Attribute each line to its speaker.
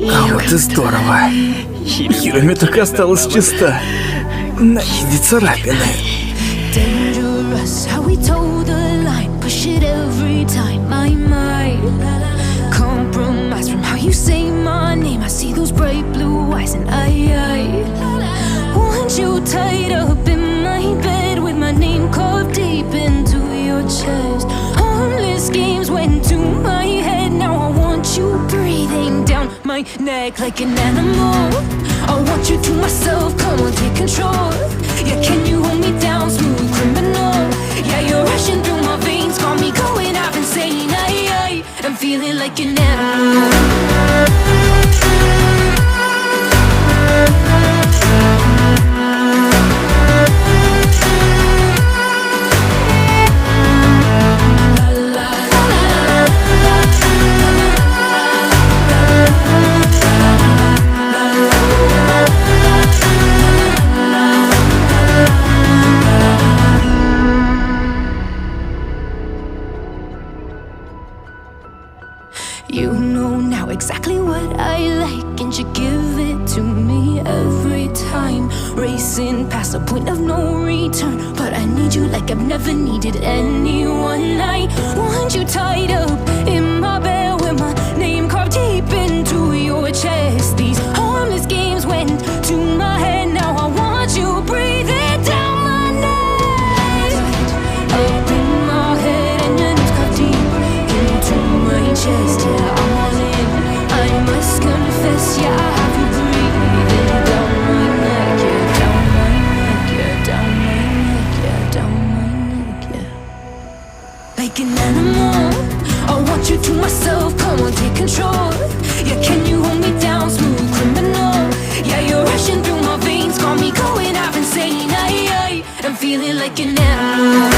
Speaker 1: А вот и здорово. Хироми так осталась чиста. На виде царапины.
Speaker 2: Dangerous, how we toe the line, push it every time. My mind compromise from how you say my name. I see those bright blue eyes and I want you tied up in my bed with my name carved deep into your chest. Harmless games went to my head. Now I want you breathing down my neck like an animal. I want you to myself, come on, take control. Yeah, can you hold me down, smooth criminal? Yeah, you're rushing through my veins, got me going out insane. I'm feeling like an animal. You know now exactly what I like, and you give it to me every time. Racing past the point of no return, but I need you like I've never needed anyone. I want you tied up in my bed with my name carved deep into your chest. These harmless games went to my head. Now I want you breathing down my neck, up in my head, and your name's carved deep into my chest. Yeah, I'm all in, I must confess. Yeah, I have you breathing down my neck. Yeah, down my neck. Yeah, down my neck. Yeah, down my neck. Yeah, like an animal, I want you to myself. Come on, take control. Yeah, can you hold me down, smooth criminal? Yeah, you're rushing through my veins, got me going out insane. I'm feeling like an animal.